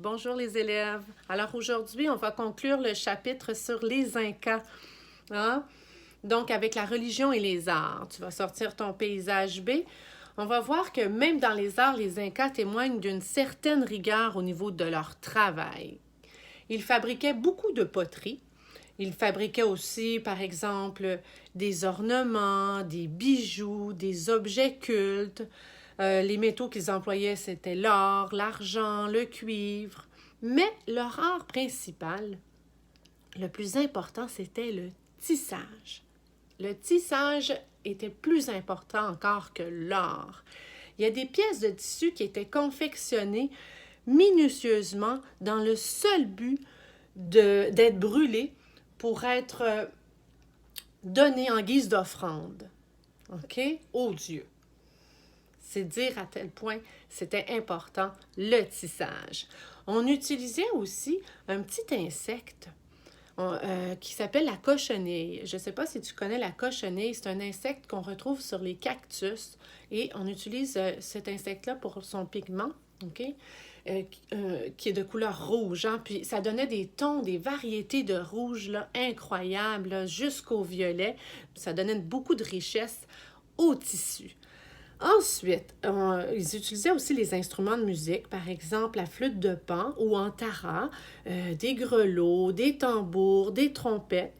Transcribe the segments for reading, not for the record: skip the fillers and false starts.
Bonjour les élèves. Alors aujourd'hui, on va conclure le chapitre sur les Incas. Hein? Donc avec la religion et les arts. Tu vas sortir ton paysage B. On va voir que même dans les arts, les Incas témoignent d'une certaine rigueur au niveau de leur travail. Ils fabriquaient beaucoup de poteries. Ils fabriquaient aussi, par exemple, des ornements, des bijoux, des objets cultes. Les métaux qu'ils employaient, c'était l'or, l'argent, le cuivre. Mais leur art principal, le plus important, c'était le tissage. Le tissage était plus important encore que l'or. Il y a des pièces de tissu qui étaient confectionnées minutieusement dans le seul but d'être brûlées pour être données en guise d'offrande, OK, aux dieux. C'est dire à tel point c'était important, le tissage. On utilisait aussi un petit insecte qui s'appelle la cochenille. Je ne sais pas si tu connais la cochenille, c'est un insecte qu'on retrouve sur les cactus et on utilise cet insecte-là pour son pigment, OK? Qui est de couleur rouge. Hein? Puis ça donnait des tons, des variétés de rouge là, incroyables, là, jusqu'au violet. Ça donnait beaucoup de richesse au tissu. Ensuite, ils utilisaient aussi les instruments de musique, par exemple la flûte de pan ou antara, des grelots, des tambours, des trompettes.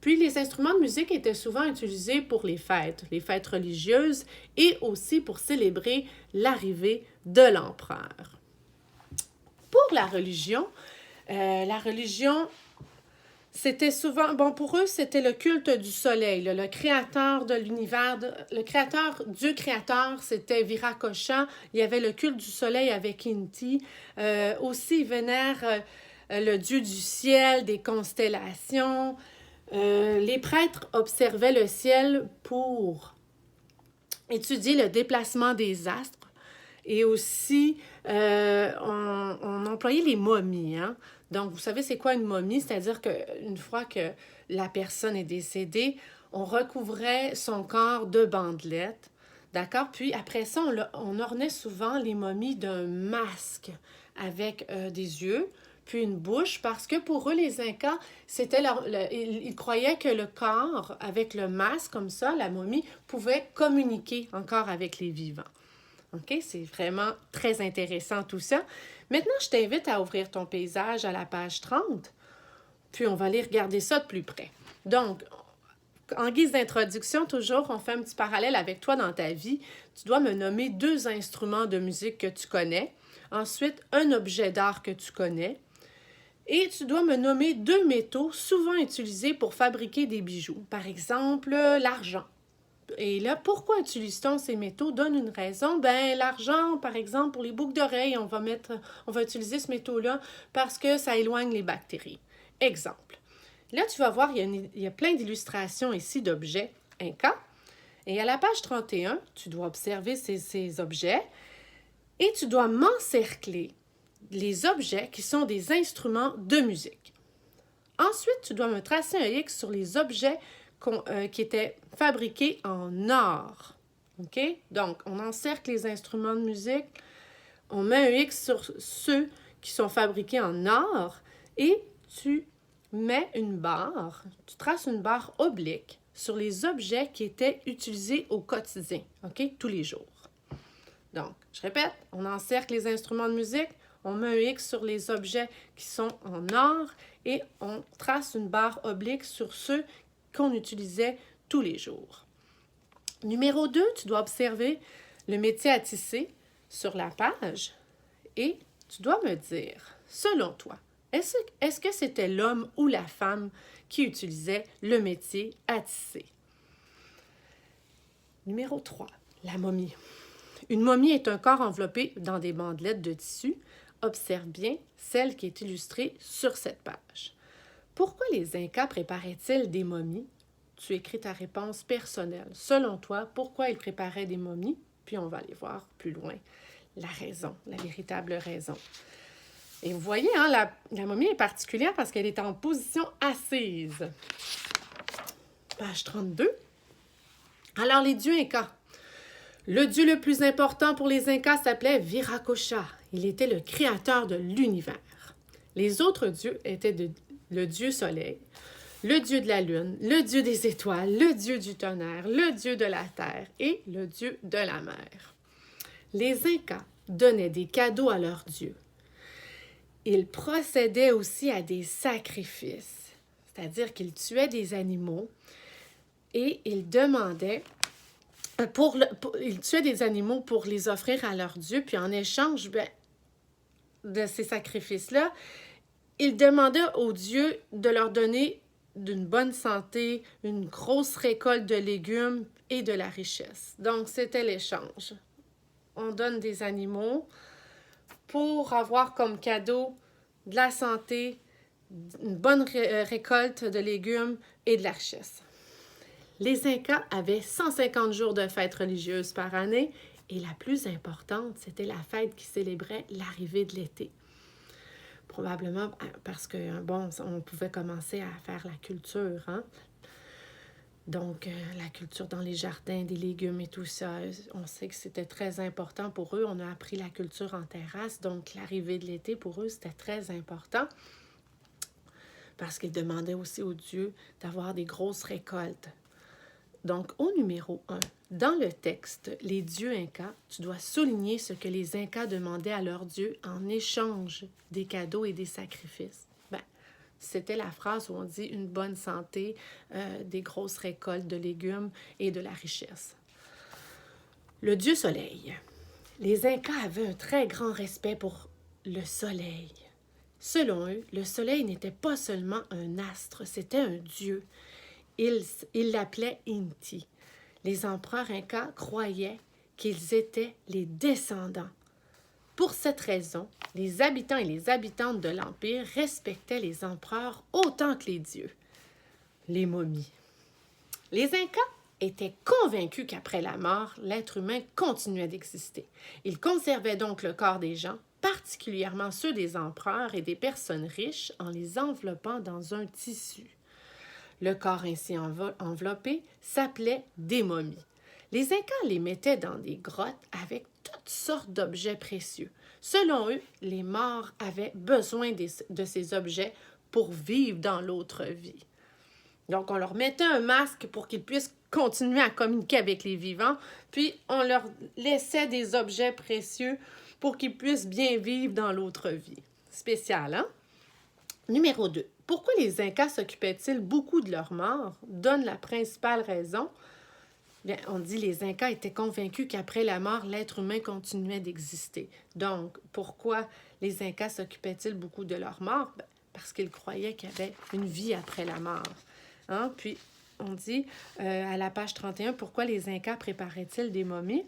Puis les instruments de musique étaient souvent utilisés pour les fêtes religieuses et aussi pour célébrer l'arrivée de l'empereur. Pour la religion, c'était souvent, pour eux, c'était le culte du soleil, là, le créateur de l'univers, Dieu créateur, c'était Viracocha. Il y avait le culte du soleil avec Inti. Aussi, ils vénèrent le dieu du ciel, des constellations. Les prêtres observaient le ciel pour étudier le déplacement des astres. Et aussi, on employait les momies, hein? Donc, vous savez, c'est quoi une momie? C'est-à-dire qu'une fois que la personne est décédée, on recouvrait son corps de bandelettes, d'accord? Puis après ça, on ornait souvent les momies d'un masque avec des yeux, puis une bouche, parce que pour eux, les Incas, ils croyaient que le corps, avec le masque comme ça, la momie, pouvait communiquer encore avec les vivants. OK? C'est vraiment très intéressant tout ça. Maintenant, je t'invite à ouvrir ton paysage à la page 30, puis on va aller regarder ça de plus près. Donc, en guise d'introduction, toujours, on fait un petit parallèle avec toi dans ta vie. Tu dois me nommer 2 instruments de musique que tu connais, ensuite un objet d'art que tu connais, et tu dois me nommer 2 métaux souvent utilisés pour fabriquer des bijoux. Par exemple, l'argent. Et là, pourquoi utilise-t-on ces métaux? Donne une raison. L'argent, par exemple, pour les boucles d'oreilles, on va utiliser ce métaux-là parce que ça éloigne les bactéries. Exemple. Là, tu vas voir, il y a plein d'illustrations ici d'objets Incas. Et à la page 31, tu dois observer ces objets et tu dois m'encercler les objets qui sont des instruments de musique. Ensuite, tu dois me tracer un X sur les objets qui étaient fabriqués en or. OK? Donc, on encercle les instruments de musique, on met un X sur ceux qui sont fabriqués en or et tu mets tu traces une barre oblique sur les objets qui étaient utilisés au quotidien, OK? Tous les jours. Donc, je répète, on encercle les instruments de musique, on met un X sur les objets qui sont en or et on trace une barre oblique sur ceux qu'on utilisait tous les jours. Numéro 2, tu dois observer le métier à tisser sur la page et tu dois me dire, selon toi, est-ce que c'était l'homme ou la femme qui utilisait le métier à tisser? Numéro 3, la momie. Une momie est un corps enveloppé dans des bandelettes de tissu. Observe bien celle qui est illustrée sur cette page. Pourquoi les Incas préparaient-ils des momies? Tu écris ta réponse personnelle. Selon toi, pourquoi ils préparaient des momies? Puis on va aller voir plus loin la raison, la véritable raison. Et vous voyez, hein, la momie est particulière parce qu'elle est en position assise. Page 32. Alors, les dieux Incas. Le dieu le plus important pour les Incas s'appelait Viracocha. Il était le créateur de l'univers. Les autres dieux étaient le dieu soleil, le dieu de la lune, le dieu des étoiles, le dieu du tonnerre, le dieu de la terre et le dieu de la mer. Les Incas donnaient des cadeaux à leurs dieux. Ils procédaient aussi à des sacrifices, c'est-à-dire qu'ils tuaient des animaux et ils demandaient ils tuaient des animaux pour les offrir à leurs dieux, puis en échange de ces sacrifices-là, ils demandaient aux dieux de leur donner d'une bonne santé, une grosse récolte de légumes et de la richesse. Donc, c'était l'échange. On donne des animaux pour avoir comme cadeau de la santé, une bonne récolte de légumes et de la richesse. Les Incas avaient 150 jours de fêtes religieuses par année et la plus importante, c'était la fête qui célébrait l'arrivée de l'été. Probablement parce que, bon, on pouvait commencer à faire la culture, hein? Donc, la culture dans les jardins, des légumes et tout ça, on sait que c'était très important pour eux. On a appris la culture en terrasse, donc l'arrivée de l'été, pour eux, c'était très important parce qu'ils demandaient aussi aux dieux d'avoir des grosses récoltes. Donc, au numéro 1, dans le texte, les dieux Incas, tu dois souligner ce que les Incas demandaient à leurs dieux en échange des cadeaux et des sacrifices. C'était la phrase où on dit une bonne santé, des grosses récoltes de légumes et de la richesse. Le dieu soleil. Les Incas avaient un très grand respect pour le soleil. Selon eux, le soleil n'était pas seulement un astre, c'était un dieu. Ils l'appelaient Inti. Les empereurs incas croyaient qu'ils étaient les descendants. Pour cette raison, les habitants et les habitantes de l'Empire respectaient les empereurs autant que les dieux. Les momies. Les Incas étaient convaincus qu'après la mort, l'être humain continuait d'exister. Ils conservaient donc le corps des gens, particulièrement ceux des empereurs et des personnes riches, en les enveloppant dans un tissu. Le corps ainsi enveloppé s'appelait des momies. Les Incas les mettaient dans des grottes avec toutes sortes d'objets précieux. Selon eux, les morts avaient besoin de ces objets pour vivre dans l'autre vie. Donc, on leur mettait un masque pour qu'ils puissent continuer à communiquer avec les vivants, puis on leur laissait des objets précieux pour qu'ils puissent bien vivre dans l'autre vie. Spécial, hein? Numéro 2. Pourquoi les Incas s'occupaient-ils beaucoup de leurs morts? Donne la principale raison. Bien, on dit que les Incas étaient convaincus qu'après la mort, l'être humain continuait d'exister. Donc, pourquoi les Incas s'occupaient-ils beaucoup de leurs morts? Bien, parce qu'ils croyaient qu'il y avait une vie après la mort. Hein? Puis, on dit à la page 31, pourquoi les Incas préparaient-ils des momies?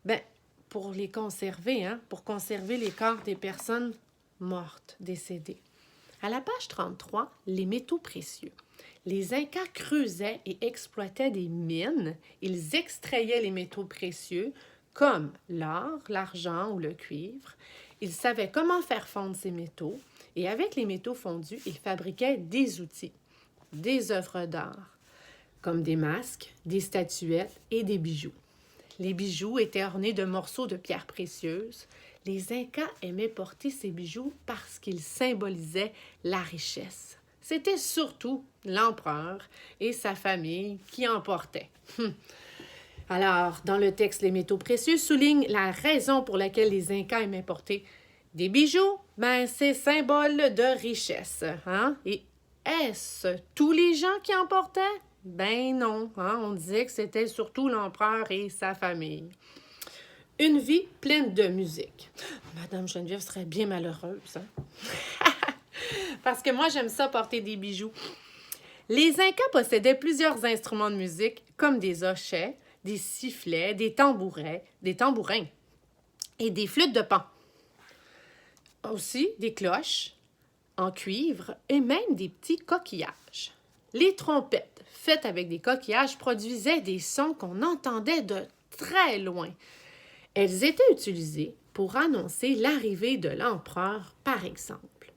Bien, pour les conserver, hein? Pour conserver les corps des personnes mortes, décédées. À la page 33, les métaux précieux. Les Incas creusaient et exploitaient des mines. Ils extrayaient les métaux précieux comme l'or, l'argent ou le cuivre. Ils savaient comment faire fondre ces métaux et avec les métaux fondus, ils fabriquaient des outils, des œuvres d'art, comme des masques, des statuettes et des bijoux. Les bijoux étaient ornés de morceaux de pierres précieuses. Les Incas aimaient porter ces bijoux parce qu'ils symbolisaient la richesse. C'était surtout l'empereur et sa famille qui en portaient. Alors, dans le texte, les métaux précieux soulignent la raison pour laquelle les Incas aimaient porter des bijoux. Ben, c'est symbole de richesse. Hein? Et est-ce tous les gens qui en portaient? Ben non. Hein? On disait que c'était surtout l'empereur et sa famille. Une vie pleine de musique. Madame Geneviève serait bien malheureuse. Hein? Parce que moi, j'aime ça porter des bijoux. Les Incas possédaient plusieurs instruments de musique, comme des hochets, des sifflets, des tambourins et des flûtes de pan. Aussi des cloches en cuivre et même des petits coquillages. Les trompettes, faites avec des coquillages, produisaient des sons qu'on entendait de très loin. Elles étaient utilisées pour annoncer l'arrivée de l'empereur, par exemple.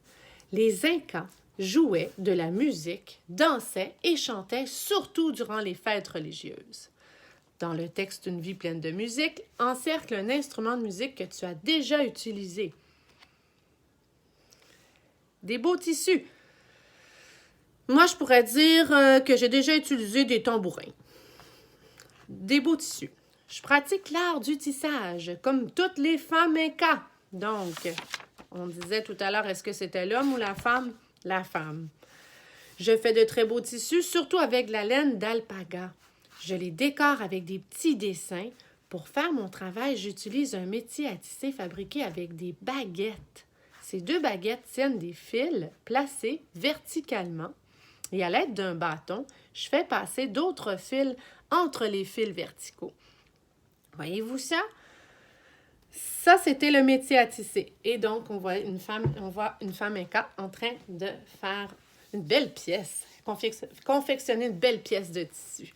Les Incas jouaient de la musique, dansaient et chantaient surtout durant les fêtes religieuses. Dans le texte Une vie pleine de musique, encercle un instrument de musique que tu as déjà utilisé. Des beaux tissus. Moi, je pourrais dire que j'ai déjà utilisé des tambourins. Des beaux tissus. Je pratique l'art du tissage, comme toutes les femmes incas. Donc, on disait tout à l'heure, est-ce que c'était l'homme ou la femme? La femme. Je fais de très beaux tissus, surtout avec de la laine d'alpaga. Je les décore avec des petits dessins. Pour faire mon travail, j'utilise un métier à tisser fabriqué avec des baguettes. Ces 2 baguettes tiennent des fils placés verticalement et à l'aide d'un bâton, je fais passer d'autres fils entre les fils verticaux. Voyez-vous ça? Ça, c'était le métier à tisser. Et donc, on voit une femme inca en train de faire une belle pièce, confectionner une belle pièce de tissu.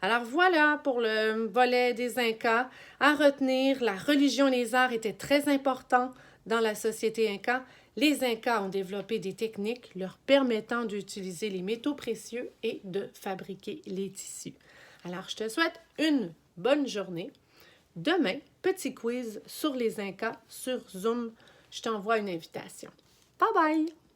Alors voilà pour le volet des Incas. À retenir, la religion et les arts étaient très importants dans la société inca. Les Incas ont développé des techniques leur permettant d'utiliser les métaux précieux et de fabriquer les tissus. Alors, je te souhaite une bonne journée. Demain, petit quiz sur les Incas sur Zoom. Je t'envoie une invitation. Bye bye!